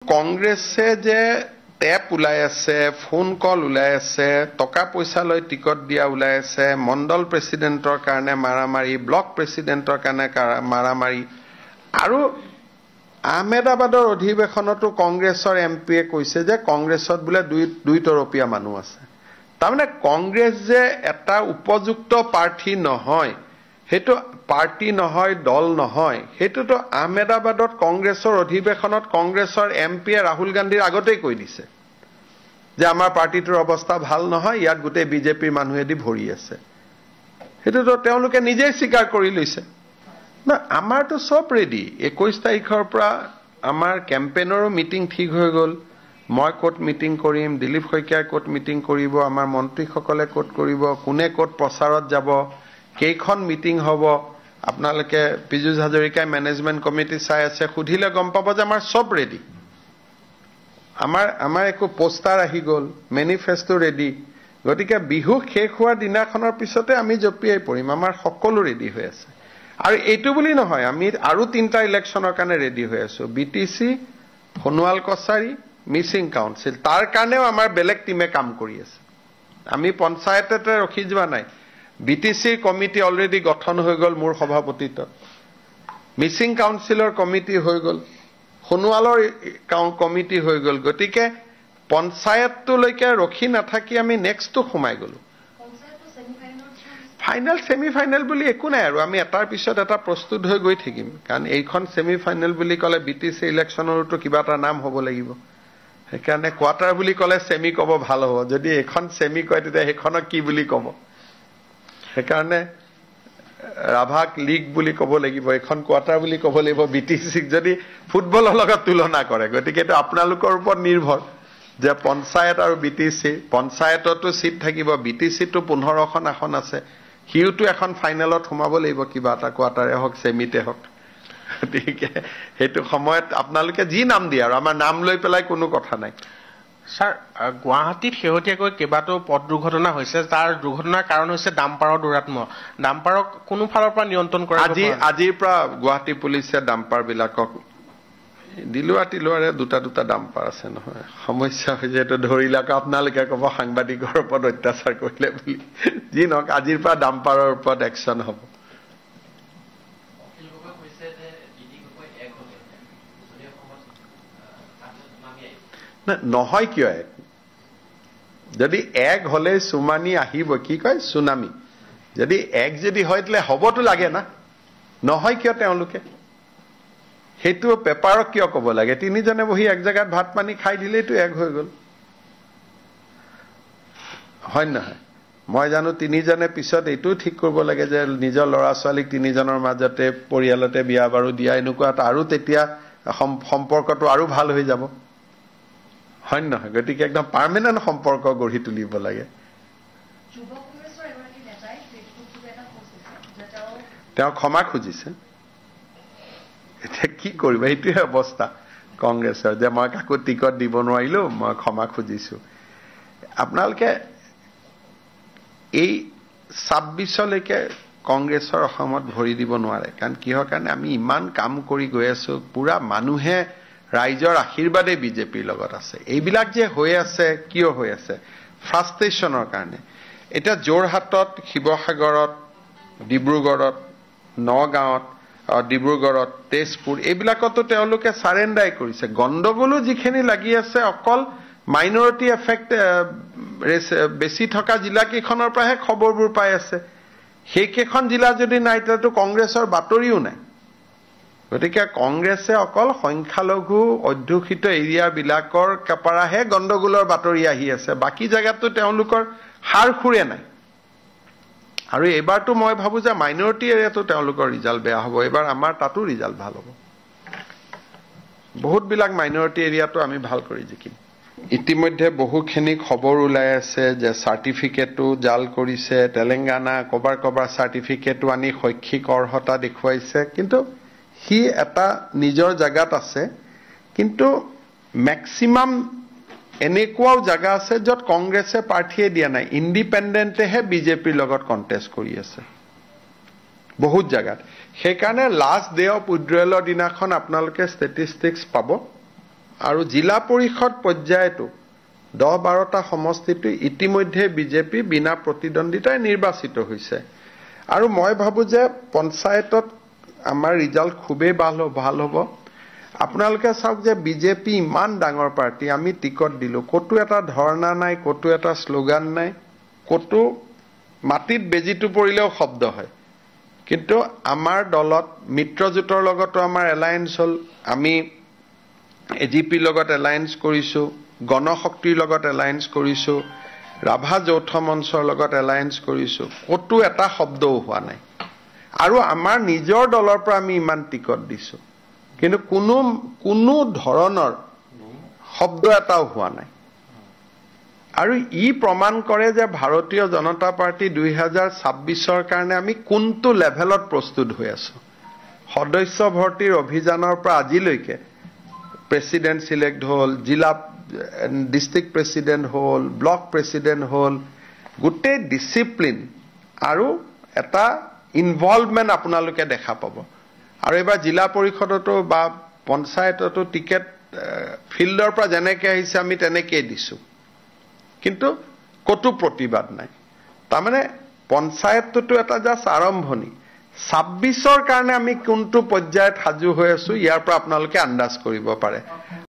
কংগ্ৰেছে যে টেপ ওলাই আছে, ফোন কল ওলাই আছে, টকা পইচা লৈ টিকট দিয়া ওলাই আছে, মণ্ডল প্ৰেসিডেন্টৰ কাৰণে মাৰামাৰি, ব্লক প্ৰেসিডেন্টৰ কাৰণে মাৰামাৰি, আৰু আহমেদাবাদৰ অধিৱেশনতো কংগ্ৰেছৰ এমপিয়ে কৈছে যে কংগ্ৰেছত বোলে দুই তৰপীয়া মানুহ আছে। তাৰমানে কংগ্ৰেছ যে এটা উপযুক্ত প্ৰাৰ্থী নহয়, সেইটো পাৰ্টি নহয়, দল নহয়, সেইটোতো আহমেদাবাদত কংগ্ৰেছৰ অধিৱেশনত কংগ্ৰেছৰ এমপিয়ে ৰাহুল গান্ধীৰ আগতেই কৈ দিছে যে আমাৰ পাৰ্টিটোৰ অৱস্থা ভাল নহয়, ইয়াত গোটেই বিজেপিৰ মানুহেদি ভৰি আছে। সেইটোতো তেওঁলোকে নিজেই স্বীকাৰ কৰি লৈছে। না, আমাৰতো সব ৰেডি। 21 তাৰিখৰ পৰা আমাৰ কেম্পেইনৰো মিটিং ঠিক হৈ গ'ল। মই ক'ত মিটিং কৰিম, দিলীপ শইকীয়াই ক'ত মিটিং কৰিব, আমাৰ মন্ত্ৰীসকলে ক'ত কৰিব, কোনে ক'ত প্ৰচাৰত যাব, কেইখন মিটিং হ'ব, আপোনালোকে পীযুষ হাজৰিকাই মেনেজমেণ্ট কমিটি চাই আছে, সুধিলে গম পাব যে আমাৰ সব ৰেডি। আমাৰ একো পোষ্টাৰ আহি গ'ল, মেনিফেষ্টো ৰেডি। গতিকে বিহু শেষ হোৱাৰ দিনাখনৰ পিছতে আমি জঁপিয়াই পৰিম। আমাৰ সকলো ৰেডি হৈ আছে। আৰু এইটো বুলি নহয়, আমি আৰু 3টা ইলেকশ্যনৰ কাৰণে ৰেডি হৈ আছো। BTC, সোণোৱাল কছাৰী, মিচিং কাউন্সিল, তাৰ কাৰণেও আমাৰ বেলেগ টিমে কাম কৰি আছে। আমি পঞ্চায়ততে ৰখি যোৱা নাই। BTCৰ কমিটি অলৰেডি গঠন হৈ গ'ল মোৰ সভাপতিত্বত, মিচিং কাউন্সিলৰ কমিটি হৈ গ'ল, সোণোৱালৰ কমিটি হৈ গ'ল। গতিকে পঞ্চায়তলৈকে ৰখি নাথাকি আমি নেক্সটটো সোমাই গ'লো। ফাইনেল সেমি ফাইনেল বুলি একো নাই, আৰু আমি এটাৰ পিছত এটা প্ৰস্তুত হৈ গৈ থাকিম। কাৰণ এইখন সেমি ফাইনেল বুলি ক'লে BTC ইলেকশ্যনৰতো কিবা এটা নাম হ'ব লাগিব। সেইকাৰণে কোৱাৰ্টাৰ বুলি ক'লে সেমি ক'ব ভাল হ'ব। যদি এখন সেমি কয় তেতিয়া সেইখনক কি বুলি ক'ব? সেইকাৰণে ৰাভাক লীগ বুলি ক'ব লাগিব, এখন কোৱাৰ্টাৰ বুলি ক'ব লাগিব BTCক, যদি ফুটবলৰ লগত তুলনা কৰে। গতিকে এইটো আপোনালোকৰ ওপৰত নিৰ্ভৰ যে পঞ্চায়ত আৰু BTC, পঞ্চায়ততো সিট থাকিব, BTCতো 15খন আসন আছে, সিওতো এখন ফাইনেলত সোমাব লাগিব, কিবা এটা কোৱাৰ্টাৰে হওক সেমিতে হওক। গতিকে সেইটো সময়ত আপোনালোকে যি নাম দিয়ে, আৰু আমাৰ নাম লৈ পেলাই কোনো কথা নাই। স্যাৰ, গুৱাহাটীত শেহতীয়াকৈ কেইবাটাও পথ দুৰ্ঘটনা হৈছে, তাৰ দুৰ্ঘটনাৰ কাৰণ হৈছে ডাম্পাৰৰ দুৰাত্ম। ডাম্পাৰক কোনো ফালৰ পৰা নিয়ন্ত্ৰণ কৰা আজিৰ পৰা গুৱাহাটী পুলিচে ডাম্পাৰ বিলাকক দিলোৱাৰে দুটা ডাম্পাৰ আছে নহয়, সমস্যা হৈছে। এইটো ধৰিলাক আপোনালোকে ক'ব সাংবাদিকৰ ওপৰত অত্যাচাৰ কৰিলে বুলি। যি নহওক, আজিৰ পৰা ডাম্পাৰৰ ওপৰত একশ্যন হ'ব। নহয় কিয় এক? যদি এক হলে চুমানি আহিব, কি কয় চুনামি। যদি এক যদি হয় তাহলে হ'বতো লাগে না, নহয় কিয় তেওঁলোকে? সেইটো পেপাৰক কিয় ক'ব লাগে? 3জনে বহি এক জেগাত ভাত পানী খাই দিলেইতো এক হৈ গ'ল, হয় নহয়? মই জানো 3জনে পিছত এইটো ঠিক কৰিব লাগে যে নিজৰ ল'ৰা ছোৱালীক 3জনৰ মাজতে পৰিয়ালতে বিয়া বাৰু দিয়া, এনেকুৱা এটা, আৰু তেতিয়া সম্পৰ্কটো আৰু ভাল হৈ যাব, হয় নহয়? গতিকে একদম পাৰ্মানেণ্ট সম্পৰ্ক গঢ়ি তুলিব লাগে। তেওঁ ক্ষমা খুজিছে। এতিয়া কি কৰিব? সেইটোৱে অৱস্থা কংগ্ৰেছৰ, যে মই কাকো টিকট দিব নোৱাৰিলো, মই ক্ষমা খুজিছো। আপোনালোকে এই 26লৈকে কংগ্ৰেছৰ অসমত ভৰি দিব নোৱাৰে। কাৰণ কিহৰ কাৰণে? আমি ইমান কাম কৰি গৈ আছো, পুৰা মানুহে ৰাইজৰ আশীৰ্বাদে বিজেপিৰ লগত আছে। এইবিলাক যে হৈ আছে, কিয় হৈ আছে? ফ্ৰাষ্ট্ৰেশ্যনৰ কাৰণে। এতিয়া যোৰহাটত, শিৱসাগৰত, ডিব্ৰুগড়ত, নগাঁৱত, ডিব্ৰুগড়ত, তেজপুৰ, এইবিলাকতো তেওঁলোকে চাৰেণ্ডাৰ কৰিছে। গণ্ডগোলো যিখিনি লাগি আছে অকল মাইনৰিটি এফেক্ট বেছি থকা জিলাকেইখনৰ পৰাহে খবৰবোৰ পাই আছে। সেইকেইখন জিলা যদি নাই তেতিয়াতো কংগ্ৰেছৰ বাতৰিও নাই। গতিকে কংগ্ৰেছে অকল সংখ্যালঘু অধ্যুষিত এৰিয়াবিলাকৰ পৰাহে গণ্ডগোলৰ বাতৰি আহি আছে, বাকী জেগাতো তেওঁলোকৰ সাৰ খুৰে নাই। আৰু এইবাৰতো মই ভাবো যে মাইনৰিটি এৰিয়াতো তেওঁলোকৰ ৰিজাল্ট বেয়া হ'ব। এইবাৰ আমাৰ তাতো ৰিজাল্ট ভাল হ'ব। বহুতবিলাক মাইনৰিটি এৰিয়াতো আমি ভাল কৰি জিকিম। ইতিমধ্যে বহুখিনি খবৰ ওলাই আছে যে চাৰ্টিফিকেটো জাল কৰিছে, তেলেংগানা কবাৰ চাৰ্টিফিকেটো আনি শৈক্ষিক অৰ্হতা দেখুৱাইছে। কিন্তু সি এটা নিজৰ জাগাত আছে, কিন্তু মেক্সিমাম এনেকুৱাও জাগা আছে য'ত কংগ্ৰেছে প্ৰাৰ্থীয়ে দিয়া নাই, ইণ্ডিপেণ্ডেণ্টেহে বিজেপিৰ লগত কণ্টেষ্ট কৰি আছে বহুত জাগাত। সেইকাৰণে লাষ্ট ডে অফ উইথড্ৰয়েলৰ দিনাখন আপোনালোকে ষ্টেটিষ্টিক্স পাব আৰু জিলা পৰিষদ পৰ্যায়তো 10-12টা সমষ্টিটো ইতিমধ্যে বিজেপি বিনা প্ৰতিদ্বন্দ্বিতাই নিৰ্বাচিত হৈছে আৰু মই ভাবো যে পঞ্চায়তত আমাৰ ৰিজাল্ট খুবেই ভাল হ'ব আপোনালোকে চাওক যে বিজেপি ইমান ডাঙৰ পাৰ্টি আমি টিকট দিলো কতো এটা ধৰ্ণা নাই কতো এটা স্লোগান নাই কতো মাটিত বেজিটো পৰিলেও শব্দ হয় কিন্তু আমাৰ দলত মিত্ৰজোঁটৰ লগতো আমাৰ এলায়েন্স হল আমি এজিপি লগত এলায়েন্স কৰিছো গণশক্তিৰ লগত এলায়েন্স কৰিছো ৰাভা যৌথ মঞ্চৰ লগত এলায়েন্স কৰিছো কতো এটা শব্দও হোৱা নাই আৰু আমাৰ নিজৰ দলৰ পৰা আমি ইমান টিকট দিছো কিন্তু কোনো ধৰণৰ শব্দ এটাও হোৱা নাই আৰু ই প্ৰমাণ কৰে যে ভাৰতীয় জনতা পাৰ্টি 2026ৰ কাৰণে আমি কোনটো লেভেলত প্ৰস্তুত হৈ আছো সদস্য ভৰ্তিৰ অভিযানৰ পৰা আজিলৈকে প্ৰেসিডেন্ট সিলেক্ট হল জিলা ডিস্ট্ৰিক্ট প্ৰেসিডেন্ট হল ব্লক প্ৰেসিডেন্ট হল গোটেই ডিসিপ্লিন আৰু এটা ইনভলভমেন্ট আপোনালোকে দেখা পাব আৰু এবাৰ জিলা পৰিষদতো বা পঞ্চায়ততো টিকেট ফিল্ডৰ পৰা যেনেকৈ আহিছে আমি তেনেকৈ দিছো কিন্তু কতো প্ৰতিবাদ নাই তাৰমানে পঞ্চায়তটো এটা জাস্ট আৰম্ভণি 26ৰ কাৰণে আমি কোনটো পৰ্যায়ত সাজু হৈ আছো ইয়াৰ পৰা আপোনালোকে আন্দাজ কৰিব পাৰে